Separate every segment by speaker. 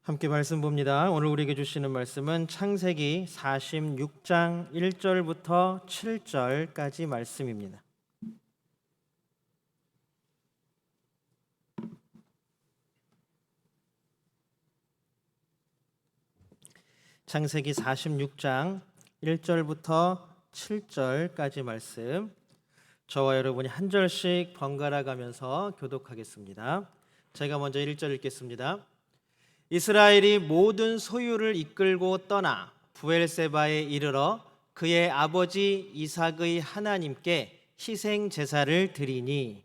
Speaker 1: 함께 말씀 봅니다. 오늘 우리에게 주시는 말씀은 창세기 46장 1절부터 7절까지 말씀입니다. 창세기 46장 1절부터 7절까지 말씀, 저와 여러분이 한 절씩 번갈아 가면서 교독하겠습니다. 제가 먼저 1절 읽겠습니다. 이스라엘이 모든 소유를 이끌고 떠나 브엘세바에 이르러 그의 아버지 이삭의 하나님께 희생 제사를 드리니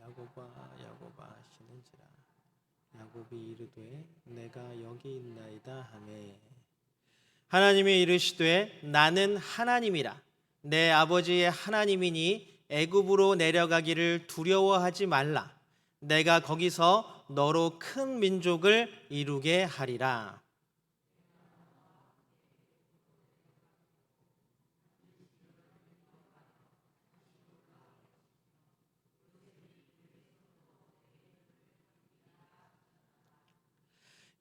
Speaker 1: 야곱아 쉬는지라 야곱이 이르되 내가 여기 있나이다 하매 하나님이 이르시되 나는 하나님이라 내 아버지의 하나님이니 애굽으로 내려가기를 두려워하지 말라. 내가 거기서 너로 큰 민족을 이루게 하리라.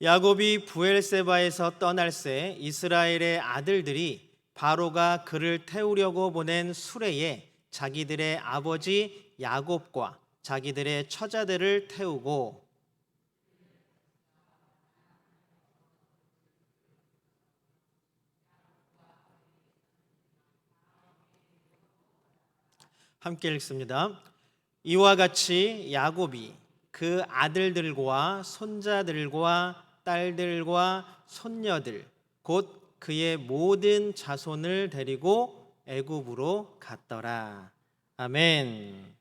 Speaker 1: 야곱이 브엘세바에서 떠날새 이스라엘의 아들들이 바로가 그를 태우려고 보낸 수레에 자기들의 아버지 야곱과 자기들의 처자들을 태우고 함께 읽습니다. 이와 같이 야곱이 그 아들들과 손자들과 딸들과 손녀들 곧 그의 모든 자손을 데리고 애굽으로 갔더라. 아멘.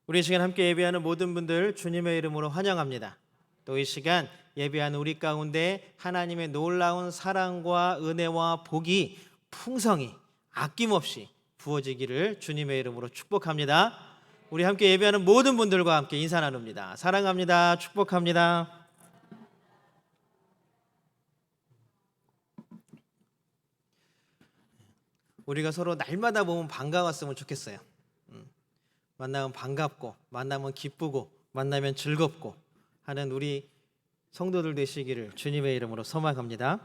Speaker 1: 우리 이 시간 함께 예배하는 모든 분들 주님의 이름으로 환영합니다. 또 이 시간 예배하는 우리 가운데 하나님의 놀라운 사랑과 은혜와 복이 풍성히 아낌없이 부어지기를 주님의 이름으로 축복합니다. 우리 함께 예배하는 모든 분들과 함께 인사 나눕니다. 사랑합니다. 축복합니다. 우리가 서로 날마다 보면 반가웠으면 좋겠어요. 만나면 반갑고 만나면 기쁘고 만나면 즐겁고 하는 우리 성도들 되시기를 주님의 이름으로 소망합니다.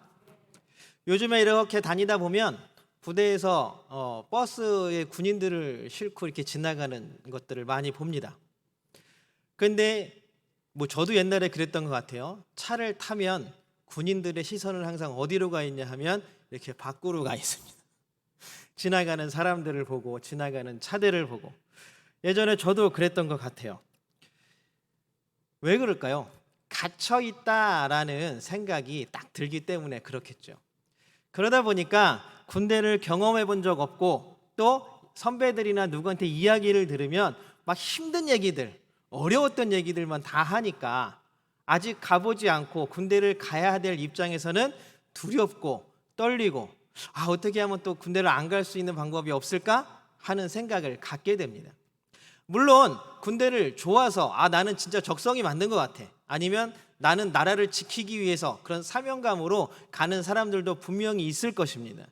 Speaker 1: 요즘에 이렇게 다니다 보면 부대에서 버스에 군인들을 싣고 이렇게 지나가는 것들을 많이 봅니다. 그런데 저도 옛날에 그랬던 것 같아요. 차를 타면 군인들의 시선은 항상 어디로 가 있냐 하면 이렇게 밖으로 가 있습니다. 지나가는 사람들을 보고 지나가는 차들을 보고 예전에 저도 그랬던 것 같아요. 왜 그럴까요? 갇혀있다라는 생각이 딱 들기 때문에 그렇겠죠. 그러다 보니까 군대를 경험해 본 적 없고 또 선배들이나 누구한테 이야기를 들으면 막 힘든 얘기들, 어려웠던 얘기들만 다 하니까 아직 가보지 않고 군대를 가야 될 입장에서는 두렵고 떨리고 어떻게 하면 또 군대를 안 갈 수 있는 방법이 없을까 하는 생각을 갖게 됩니다. 물론 군대를 좋아서 나는 진짜 적성이 맞는 것 같아, 아니면 나는 나라를 지키기 위해서 그런 사명감으로 가는 사람들도 분명히 있을 것입니다.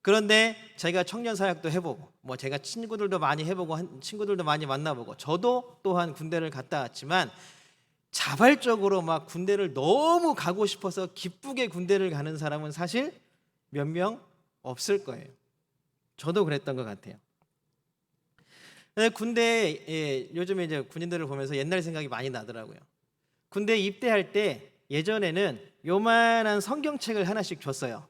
Speaker 1: 그런데 제가 청년 사역도 해보고 제가 친구들도 많이 해보고 친구들도 많이 만나보고 저도 또한 군대를 갔다 왔지만 자발적으로 막 군대를 너무 가고 싶어서 기쁘게 군대를 가는 사람은 사실 몇 명 없을 거예요. 저도 그랬던 것 같아요. 군대 요즘에 이제 군인들을 보면서 옛날 생각이 많이 나더라고요. 군대 입대할 때 예전에는 요만한 성경책을 하나씩 줬어요.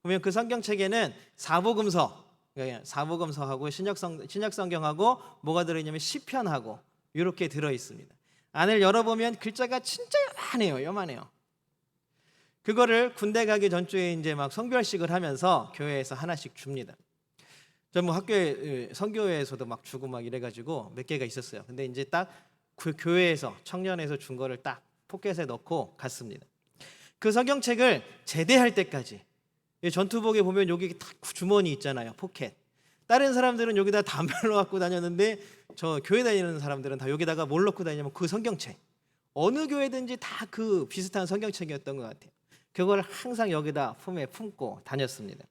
Speaker 1: 보면 그 성경책에는 사복음서하고 신약성경하고 뭐가 들어있냐면 시편하고 이렇게 들어 있습니다. 안을 열어보면 글자가 진짜 요만해요. 그거를 군대 가기 전주에 이제 막 성별식을 하면서 교회에서 하나씩 줍니다. 전 학교에 선교회에서도 막 주고 막 이래가지고 몇 개가 있었어요. 근데 이제 딱 그 교회에서 청년에서 준 거를 딱 포켓에 넣고 갔습니다. 그 성경책을 제대할 때까지 전투복에 보면 여기 딱 주머니 있잖아요, 포켓. 다른 사람들은 여기다 담배를 갖고 다녔는데 저 교회 다니는 사람들은 다 여기다가 뭘 넣고 다니냐면 그 성경책. 어느 교회든지 다 그 비슷한 성경책이었던 것 같아요. 그걸 항상 여기다 품에 품고 다녔습니다.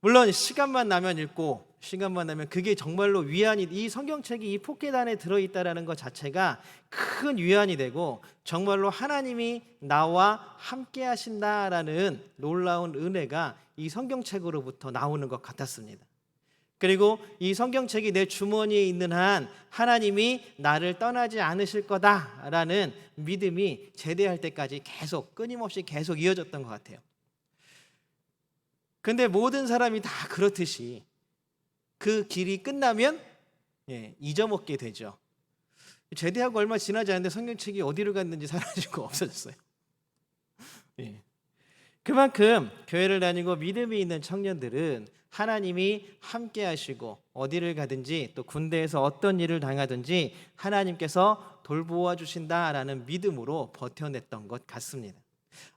Speaker 1: 물론 시간만 나면 읽고 시간만 나면 그게 정말로 위안이, 이 성경책이 이 포켓 안에 들어있다라는 것 자체가 큰 위안이 되고 정말로 하나님이 나와 함께 하신다라는 놀라운 은혜가 이 성경책으로부터 나오는 것 같았습니다. 그리고 이 성경책이 내 주머니에 있는 한 하나님이 나를 떠나지 않으실 거다라는 믿음이 제대할 때까지 계속 끊임없이 계속 이어졌던 것 같아요. 근데 모든 사람이 다 그렇듯이 그 길이 끝나면 잊어먹게 되죠. 제대하고 얼마 지나지 않는데 성경책이 어디로 갔는지 사라지고 없어졌어요. 그만큼 교회를 다니고 믿음이 있는 청년들은 하나님이 함께 하시고 어디를 가든지 또 군대에서 어떤 일을 당하든지 하나님께서 돌보아 주신다라는 믿음으로 버텨냈던 것 같습니다.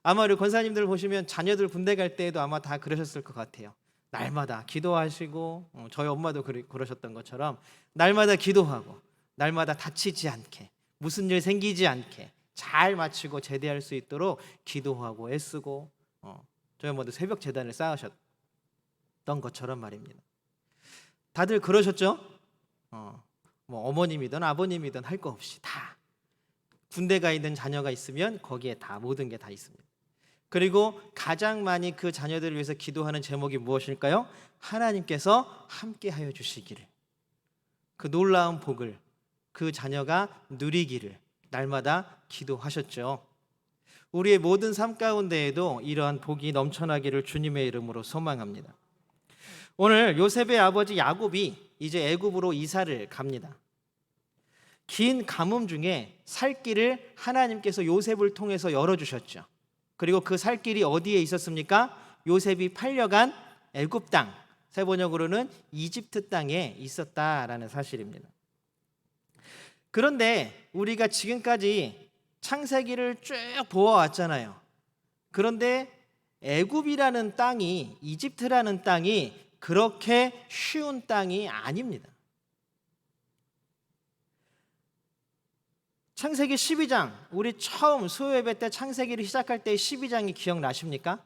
Speaker 1: 아마 우리 권사님들 보시면 자녀들 군대 갈 때에도 아마 다 그러셨을 것 같아요. 날마다 기도하시고, 저희 엄마도 그러셨던 것처럼 날마다 기도하고 날마다 다치지 않게, 무슨 일 생기지 않게 잘 마치고 제대할 수 있도록 기도하고 애쓰고, 저희 엄마도 새벽 제단을 쌓으셨던 것처럼 말입니다. 다들 그러셨죠? 뭐 어머님이든 아버님이든 할 거 없이 다 군대 가 있는 자녀가 있으면 거기에 다 모든 게 다 있습니다. 그리고 가장 많이 그 자녀들을 위해서 기도하는 제목이 무엇일까요? 하나님께서 함께하여 주시기를, 그 놀라운 복을 그 자녀가 누리기를 날마다 기도하셨죠. 우리의 모든 삶 가운데에도 이러한 복이 넘쳐나기를 주님의 이름으로 소망합니다. 오늘 요셉의 아버지 야곱이 이제 애굽으로 이사를 갑니다. 긴 가뭄 중에 살 길을 하나님께서 요셉을 통해서 열어주셨죠. 그리고 그 살 길이 어디에 있었습니까? 요셉이 팔려간 애굽 땅, 세번역으로는 이집트 땅에 있었다라는 사실입니다. 그런데 우리가 지금까지 창세기를 쭉 보아왔잖아요. 그런데 애굽이라는 땅이, 이집트라는 땅이 그렇게 쉬운 땅이 아닙니다. 창세기 12장, 우리 처음 수요예배 때 창세기를 시작할 때 12장이 기억나십니까?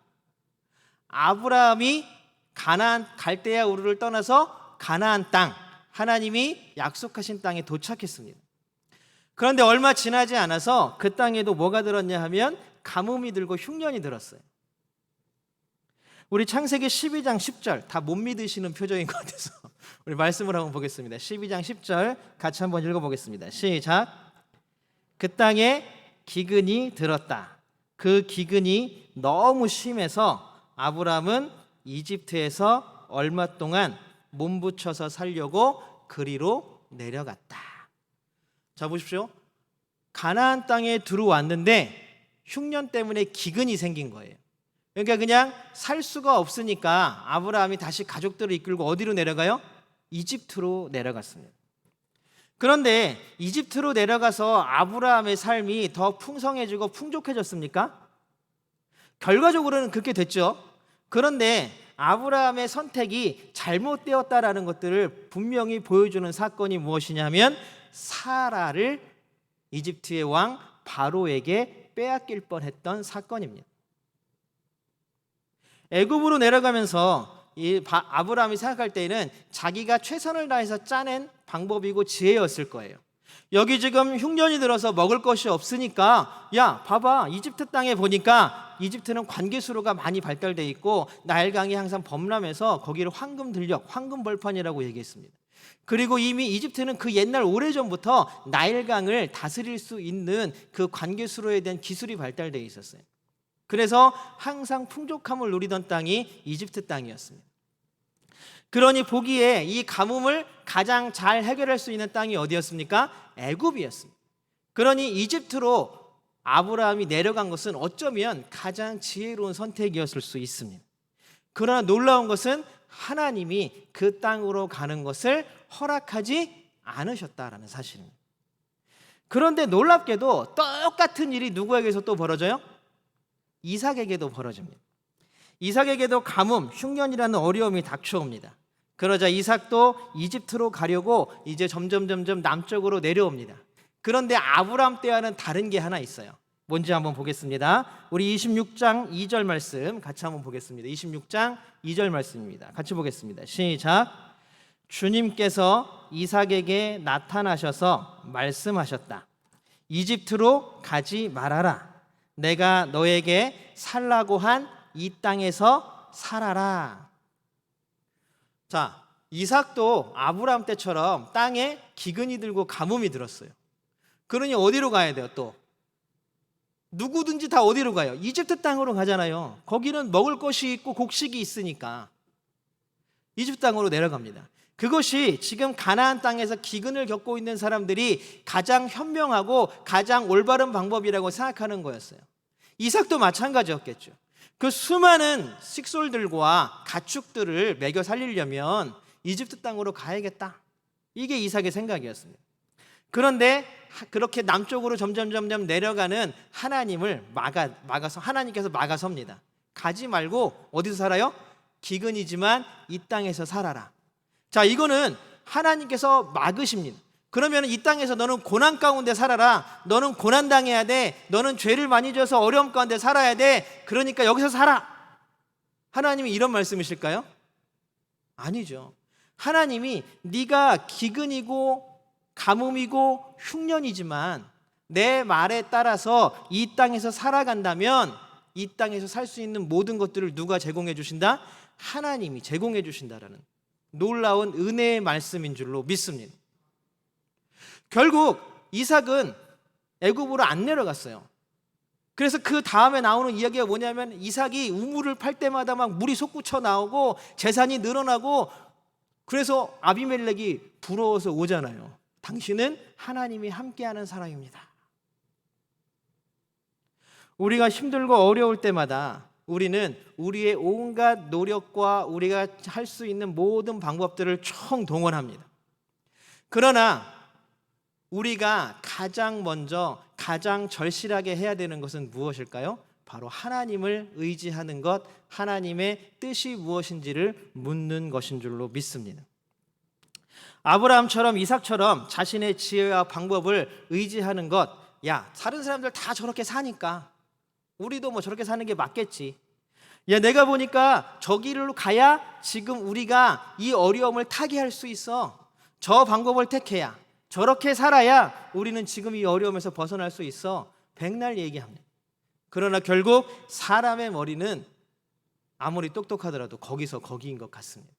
Speaker 1: 아브라함이 가나안, 갈대아 우르를 떠나서 가나안 땅, 하나님이 약속하신 땅에 도착했습니다. 그런데 얼마 지나지 않아서 그 땅에도 뭐가 들었냐 하면 가뭄이 들고 흉년이 들었어요. 우리 창세기 12장 10절, 다 못 믿으시는 표정인 것 같아서 우리 말씀을 한번 보겠습니다. 12장 10절 같이 한번 읽어보겠습니다. 시작. 그 땅에 기근이 들었다. 그 기근이 너무 심해서 아브람은 이집트에서 얼마 동안 몸부쳐서 살려고 그리로 내려갔다. 자, 보십시오. 가나안 땅에 들어왔는데 흉년 때문에 기근이 생긴 거예요. 그러니까 그냥 살 수가 없으니까 아브라함이 다시 가족들을 이끌고 어디로 내려가요? 이집트로 내려갔습니다. 그런데 이집트로 내려가서 아브라함의 삶이 더 풍성해지고 풍족해졌습니까? 결과적으로는 그렇게 됐죠. 그런데 아브라함의 선택이 잘못되었다라는 것들을 분명히 보여주는 사건이 무엇이냐면 사라를 이집트의 왕 바로에게 빼앗길 뻔했던 사건입니다. 애굽으로 내려가면서 아브라함이 생각할 때에는 자기가 최선을 다해서 짜낸 방법이고 지혜였을 거예요. 여기 지금 흉년이 들어서 먹을 것이 없으니까 야 봐봐, 이집트 땅에 보니까 이집트는 관계수로가 많이 발달되어 있고 나일강이 항상 범람해서 거기를 황금 들녘, 황금 벌판이라고 얘기했습니다. 그리고 이미 이집트는 그 옛날 오래전부터 나일강을 다스릴 수 있는 그 관계수로에 대한 기술이 발달되어 있었어요. 그래서 항상 풍족함을 누리던 땅이 이집트 땅이었습니다. 그러니 보기에 이 가뭄을 가장 잘 해결할 수 있는 땅이 어디였습니까? 애굽이었습니다. 그러니 이집트로 아브라함이 내려간 것은 어쩌면 가장 지혜로운 선택이었을 수 있습니다. 그러나 놀라운 것은 하나님이 그 땅으로 가는 것을 허락하지 않으셨다라는 사실입니다. 그런데 놀랍게도 똑같은 일이 누구에게서 또 벌어져요? 이삭에게도 벌어집니다. 이삭에게도 가뭄, 흉년이라는 어려움이 닥쳐옵니다. 그러자 이삭도 이집트로 가려고 이제 점점 남쪽으로 내려옵니다. 그런데 아브라함 때와는 다른 게 하나 있어요. 뭔지 한번 보겠습니다. 우리 26장 2절 말씀 같이 한번 보겠습니다. 26장 2절 말씀입니다. 같이 보겠습니다. 시작. 주님께서 이삭에게 나타나셔서 말씀하셨다. 이집트로 가지 말아라. 내가 너에게 살라고 한 이 땅에서 살아라. 자, 이삭도 아브라함 때처럼 땅에 기근이 들고 가뭄이 들었어요. 그러니 어디로 가야 돼요? 또 누구든지 다 어디로 가요? 이집트 땅으로 가잖아요. 거기는 먹을 것이 있고 곡식이 있으니까 이집트 땅으로 내려갑니다. 그것이 지금 가나안 땅에서 기근을 겪고 있는 사람들이 가장 현명하고 가장 올바른 방법이라고 생각하는 거였어요. 이삭도 마찬가지였겠죠. 그 수많은 식솔들과 가축들을 먹여 살리려면 이집트 땅으로 가야겠다. 이게 이삭의 생각이었습니다. 그런데 그렇게 남쪽으로 점점 내려가는 하나님을 막아서 하나님께서 막아섭니다. 가지 말고 어디서 살아요? 기근이지만 이 땅에서 살아라. 자, 이거는 하나님께서 막으십니다. 그러면 이 땅에서 너는 고난 가운데 살아라. 너는 고난 당해야 돼. 너는 죄를 많이 져서 어려움 가운데 살아야 돼. 그러니까 여기서 살아. 하나님이 이런 말씀이실까요? 아니죠. 하나님이 네가 기근이고 가뭄이고 흉년이지만 내 말에 따라서 이 땅에서 살아간다면 이 땅에서 살 수 있는 모든 것들을 누가 제공해 주신다? 하나님이 제공해 주신다라는 놀라운 은혜의 말씀인 줄로 믿습니다. 결국 이삭은 애굽으로 안 내려갔어요. 그래서 그 다음에 나오는 이야기가 뭐냐면 이삭이 우물을 팔 때마다 막 물이 솟구쳐 나오고 재산이 늘어나고 그래서 아비멜렉이 부러워서 오잖아요. 당신은 하나님이 함께하는 사람입니다. 우리가 힘들고 어려울 때마다 우리는 우리의 온갖 노력과 우리가 할 수 있는 모든 방법들을 총동원합니다. 그러나 우리가 가장 먼저 가장 절실하게 해야 되는 것은 무엇일까요? 바로 하나님을 의지하는 것, 하나님의 뜻이 무엇인지를 묻는 것인 줄로 믿습니다. 아브라함처럼 이삭처럼 자신의 지혜와 방법을 의지하는 것, 야, 다른 사람들 다 저렇게 사니까 우리도 뭐 저렇게 사는 게 맞겠지. 야, 내가 보니까 저 길로 가야 지금 우리가 이 어려움을 타개할 수 있어. 저 방법을 택해야, 저렇게 살아야 우리는 지금 이 어려움에서 벗어날 수 있어. 백날 얘기합니다. 그러나 결국 사람의 머리는 아무리 똑똑하더라도 거기서 거기인 것 같습니다.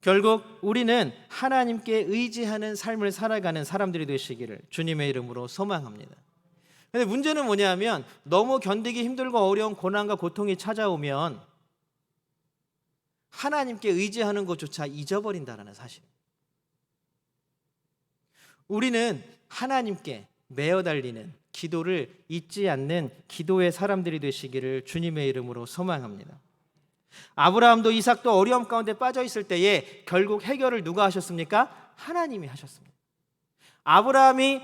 Speaker 1: 결국 우리는 하나님께 의지하는 삶을 살아가는 사람들이 되시기를 주님의 이름으로 소망합니다. 근데 문제는 뭐냐면 너무 견디기 힘들고 어려운 고난과 고통이 찾아오면 하나님께 의지하는 것조차 잊어버린다는 사실입니다. 우리는 하나님께 매어 달리는 기도를 잊지 않는 기도의 사람들이 되시기를 주님의 이름으로 소망합니다. 아브라함도 이삭도 어려움 가운데 빠져 있을 때에 결국 해결을 누가 하셨습니까? 하나님이 하셨습니다. 아브라함이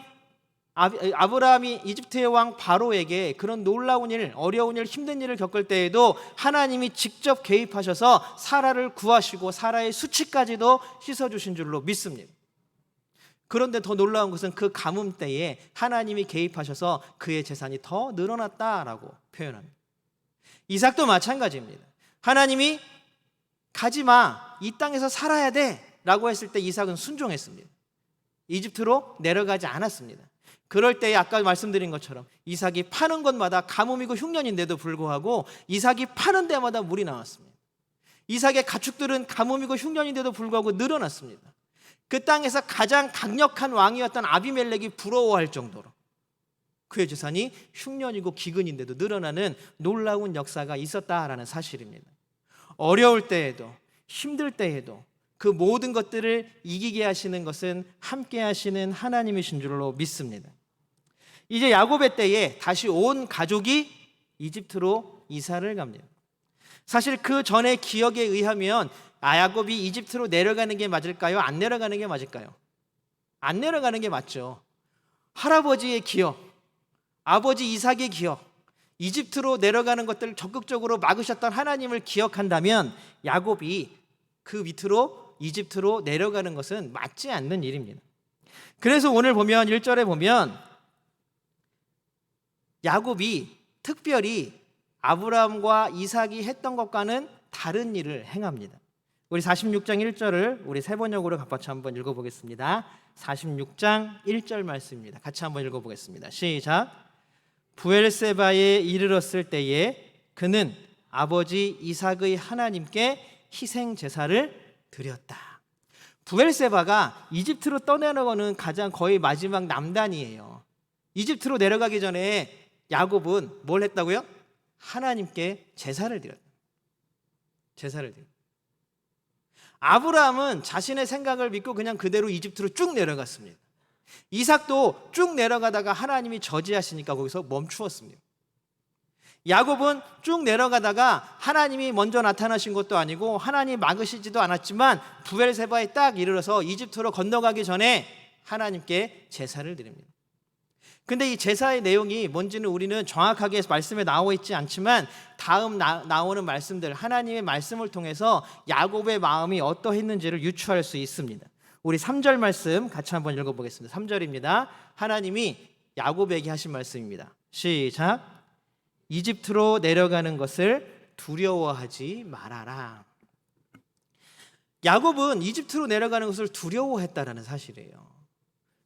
Speaker 1: 이집트의 왕 바로에게 그런 놀라운 일, 어려운 일, 힘든 일을 겪을 때에도 하나님이 직접 개입하셔서 사라를 구하시고 사라의 수치까지도 씻어주신 줄로 믿습니다. 그런데 더 놀라운 것은 그 가뭄 때에 하나님이 개입하셔서 그의 재산이 더 늘어났다라고 표현합니다. 이삭도 마찬가지입니다. 하나님이 가지마, 이 땅에서 살아야 돼 라고 했을 때 이삭은 순종했습니다. 이집트로 내려가지 않았습니다. 그럴 때에 아까 말씀드린 것처럼 이삭이 파는 곳마다 가뭄이고 흉년인데도 불구하고 이삭이 파는 데마다 물이 나왔습니다. 이삭의 가축들은 가뭄이고 흉년인데도 불구하고 늘어났습니다. 그 땅에서 가장 강력한 왕이었던 아비멜렉이 부러워할 정도로 그의 재산이 흉년이고 기근인데도 늘어나는 놀라운 역사가 있었다라는 사실입니다. 어려울 때에도 힘들 때에도 그 모든 것들을 이기게 하시는 것은 함께 하시는 하나님이신 줄로 믿습니다. 이제 야곱의 때에 다시 온 가족이 이집트로 이사를 갑니다. 사실 그 전의 기억에 의하면 야곱이 이집트로 내려가는 게 맞을까요? 안 내려가는 게 맞을까요? 안 내려가는 게 맞죠. 할아버지의 기억, 아버지 이삭의 기억, 이집트로 내려가는 것들을 적극적으로 막으셨던 하나님을 기억한다면 야곱이 그 밑으로 이집트로 내려가는 것은 맞지 않는 일입니다. 그래서 오늘 보면 1절에 보면 야곱이 특별히 아브라함과 이삭이 했던 것과는 다른 일을 행합니다. 우리 46장 1절을 우리 세 번역으로 같이 한번 읽어보겠습니다. 46장 1절 말씀입니다. 같이 한번 읽어보겠습니다. 시작. 부엘세바에 이르렀을 때에 그는 아버지 이삭의 하나님께 희생 제사를 드렸다. 부엘세바가 이집트로 떠내려가는 가장 거의 마지막 남단이에요. 이집트로 내려가기 전에 야곱은 뭘 했다고요? 하나님께 제사를 드렸다. 제사를 드렸다. 아브라함은 자신의 생각을 믿고 그냥 그대로 이집트로 쭉 내려갔습니다. 이삭도 쭉 내려가다가 하나님이 저지하시니까 거기서 멈추었습니다. 야곱은 쭉 내려가다가 하나님이 먼저 나타나신 것도 아니고 하나님이 막으시지도 않았지만 부엘세바에 딱 이르러서 이집트로 건너가기 전에 하나님께 제사를 드립니다. 근데 이 제사의 내용이 뭔지는 우리는 정확하게 말씀에 나와 있지 않지만 다음 나오는 말씀들, 하나님의 말씀을 통해서 야곱의 마음이 어떠했는지를 유추할 수 있습니다. 우리 3절 말씀 같이 한번 읽어보겠습니다. 3절입니다. 하나님이 야곱에게 하신 말씀입니다. 시작. 이집트로 내려가는 것을 두려워하지 말아라. 야곱은 이집트로 내려가는 것을 두려워했다라는 사실이에요.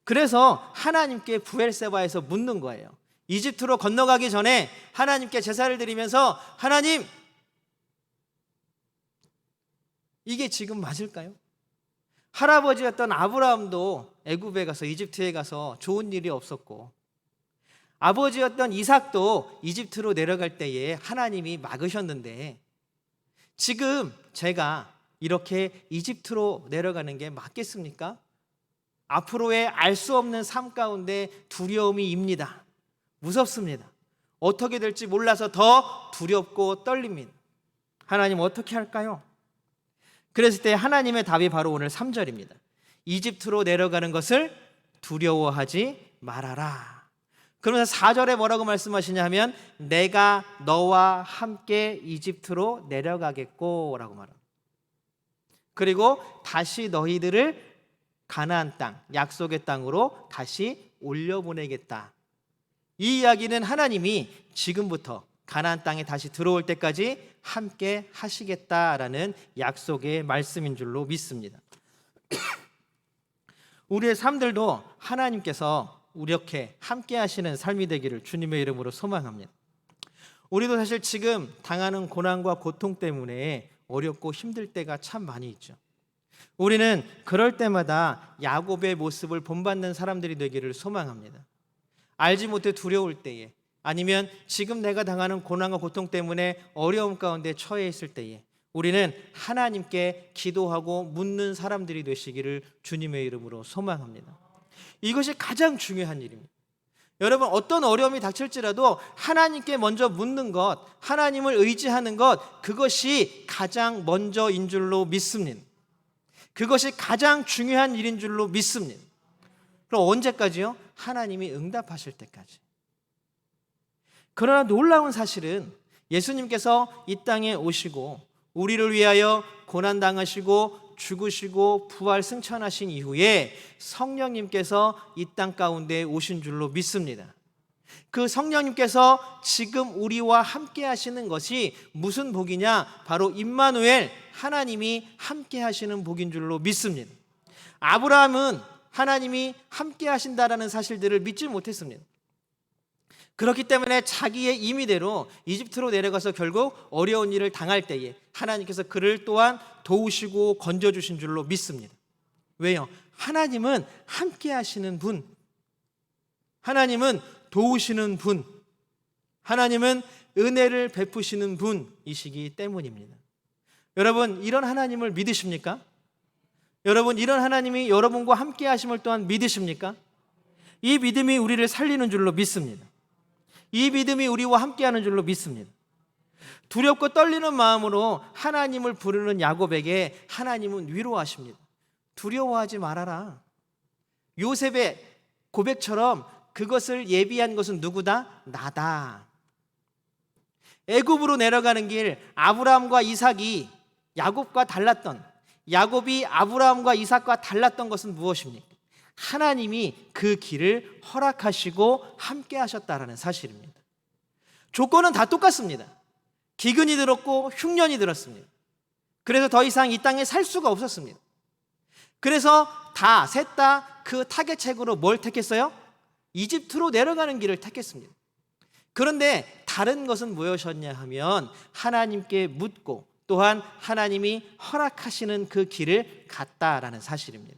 Speaker 1: 그래서 하나님께 부엘세바에서 묻는 거예요. 이집트로 건너가기 전에 하나님께 제사를 드리면서 하나님, 이게 지금 맞을까요? 할아버지였던 아브라함도 애굽에 가서 이집트에 가서 좋은 일이 없었고 아버지였던 이삭도 이집트로 내려갈 때에 하나님이 막으셨는데 지금 제가 이렇게 이집트로 내려가는 게 맞겠습니까? 앞으로의 알 수 없는 삶 가운데 두려움이 입니다. 무섭습니다. 어떻게 될지 몰라서 더 두렵고 떨립니다. 하나님 어떻게 할까요? 그랬을 때 하나님의 답이 바로 오늘 3절입니다. 이집트로 내려가는 것을 두려워하지 말아라. 그러면서 4절에 뭐라고 말씀하시냐 하면 내가 너와 함께 이집트로 내려가겠고 라고 말합니다. 그리고 다시 너희들을 가나안 땅, 약속의 땅으로 다시 올려보내겠다. 이 이야기는 하나님이 지금부터 가나안 땅에 다시 들어올 때까지 함께 하시겠다라는 약속의 말씀인 줄로 믿습니다. 우리의 삶들도 하나님께서 이렇게 함께 하시는 삶이 되기를 주님의 이름으로 소망합니다. 우리도 사실 지금 당하는 고난과 고통 때문에 어렵고 힘들 때가 참 많이 있죠. 우리는 그럴 때마다 야곱의 모습을 본받는 사람들이 되기를 소망합니다. 알지 못해 두려울 때에 아니면 지금 내가 당하는 고난과 고통 때문에 어려움 가운데 처해 있을 때에 우리는 하나님께 기도하고 묻는 사람들이 되시기를 주님의 이름으로 소망합니다. 이것이 가장 중요한 일입니다. 여러분, 어떤 어려움이 닥칠지라도 하나님께 먼저 묻는 것, 하나님을 의지하는 것, 그것이 가장 먼저인 줄로 믿습니다. 그것이 가장 중요한 일인 줄로 믿습니다. 그럼 언제까지요? 하나님이 응답하실 때까지. 그러나 놀라운 사실은 예수님께서 이 땅에 오시고 우리를 위하여 고난당하시고 죽으시고 부활 승천하신 이후에 성령님께서 이 땅 가운데 오신 줄로 믿습니다. 그 성령님께서 지금 우리와 함께 하시는 것이 무슨 복이냐? 바로 임마누엘, 하나님이 함께 하시는 복인 줄로 믿습니다. 아브라함은 하나님이 함께 하신다라는 사실들을 믿지 못했습니다. 그렇기 때문에 자기의 임의대로 이집트로 내려가서 결국 어려운 일을 당할 때에 하나님께서 그를 또한 도우시고 건져주신 줄로 믿습니다. 왜요? 하나님은 함께 하시는 분, 하나님은 도우시는 분, 하나님은 은혜를 베푸시는 분이시기 때문입니다. 여러분, 이런 하나님을 믿으십니까? 여러분, 이런 하나님이 여러분과 함께 하심을 또한 믿으십니까? 이 믿음이 우리를 살리는 줄로 믿습니다. 이 믿음이 우리와 함께하는 줄로 믿습니다. 두렵고 떨리는 마음으로 하나님을 부르는 야곱에게 하나님은 위로하십니다. 두려워하지 말아라. 요셉의 고백처럼 그것을 예비한 것은 누구다? 나다. 애굽으로 내려가는 길, 아브라함과 이삭이 야곱과 달랐던, 야곱이 아브라함과 이삭과 달랐던 것은 무엇입니까? 하나님이 그 길을 허락하시고 함께 하셨다라는 사실입니다. 조건은 다 똑같습니다. 기근이 들었고 흉년이 들었습니다. 그래서 더 이상 이 땅에 살 수가 없었습니다. 그래서 셋 다 그 타겟책으로 뭘 택했어요? 이집트로 내려가는 길을 택했습니다. 그런데 다른 것은 무엇이었냐 하면 하나님께 묻고 또한 하나님이 허락하시는 그 길을 갔다라는 사실입니다.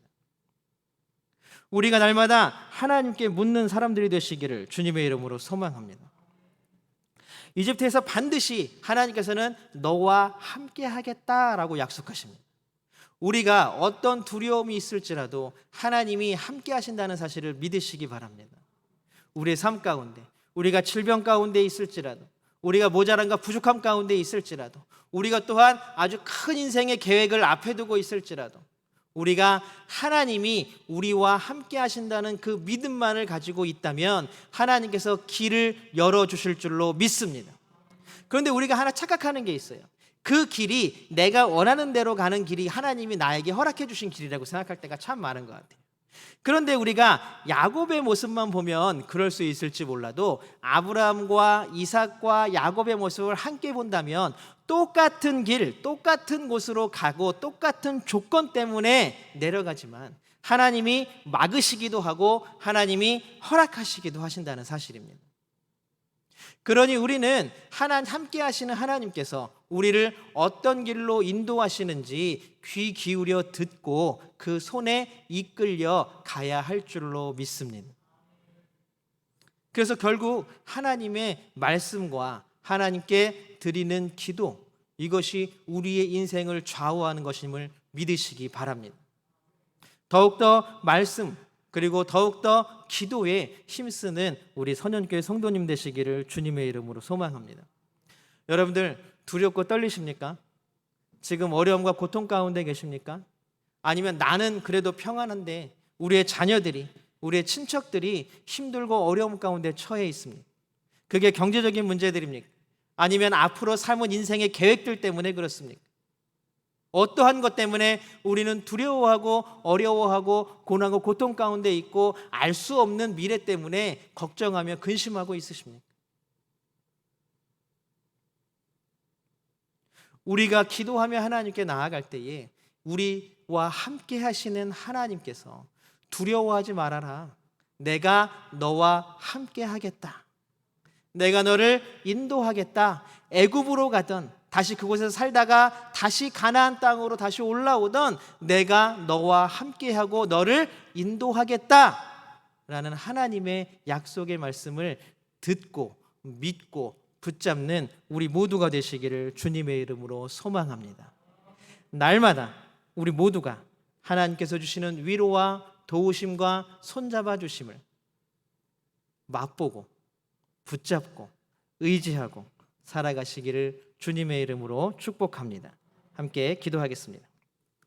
Speaker 1: 우리가 날마다 하나님께 묻는 사람들이 되시기를 주님의 이름으로 소망합니다. 이집트에서 반드시 하나님께서는 너와 함께 하겠다라고 약속하십니다. 우리가 어떤 두려움이 있을지라도 하나님이 함께 하신다는 사실을 믿으시기 바랍니다. 우리의 삶 가운데, 우리가 질병 가운데 있을지라도, 우리가 모자람과 부족함 가운데 있을지라도, 우리가 또한 아주 큰 인생의 계획을 앞에 두고 있을지라도 우리가 하나님이 우리와 함께 하신다는 그 믿음만을 가지고 있다면 하나님께서 길을 열어주실 줄로 믿습니다. 그런데 우리가 하나 착각하는 게 있어요. 그 길이 내가 원하는 대로 가는 길이 하나님이 나에게 허락해 주신 길이라고 생각할 때가 참 많은 것 같아요. 그런데 우리가 야곱의 모습만 보면 그럴 수 있을지 몰라도 아브라함과 이삭과 야곱의 모습을 함께 본다면 똑같은 길, 똑같은 곳으로 가고 똑같은 조건 때문에 내려가지만 하나님이 막으시기도 하고 하나님이 허락하시기도 하신다는 사실입니다. 그러니 우리는 함께 하시는 하나님께서 우리를 어떤 길로 인도하시는지 귀 기울여 듣고 그 손에 이끌려 가야 할 줄로 믿습니다. 그래서 결국 하나님의 말씀과 하나님께 드리는 기도, 이것이 우리의 인생을 좌우하는 것임을 믿으시기 바랍니다. 더욱더 말씀 그리고 더욱더 기도에 힘쓰는 우리 선현교회 성도님 되시기를 주님의 이름으로 소망합니다. 여러분들 두렵고 떨리십니까? 지금 어려움과 고통 가운데 계십니까? 아니면 나는 그래도 평안한데 우리의 자녀들이, 우리의 친척들이 힘들고 어려움 가운데 처해 있습니다. 그게 경제적인 문제들입니까? 아니면 앞으로 삶은 인생의 계획들 때문에 그렇습니까? 어떠한 것 때문에 우리는 두려워하고 어려워하고 고난과 고통 가운데 있고 알 수 없는 미래 때문에 걱정하며 근심하고 있으십니까? 우리가 기도하며 하나님께 나아갈 때에 우리와 함께 하시는 하나님께서 두려워하지 말아라. 내가 너와 함께 하겠다. 내가 너를 인도하겠다. 애굽으로 가던 다시 그곳에서 살다가 다시 가나안 땅으로 다시 올라오던 내가 너와 함께하고 너를 인도하겠다라는 하나님의 약속의 말씀을 듣고 믿고 붙잡는 우리 모두가 되시기를 주님의 이름으로 소망합니다. 날마다 우리 모두가 하나님께서 주시는 위로와 도우심과 손잡아 주심을 맛보고 붙잡고 의지하고 살아가시기를 주님의 이름으로 축복합니다. 함께 기도하겠습니다.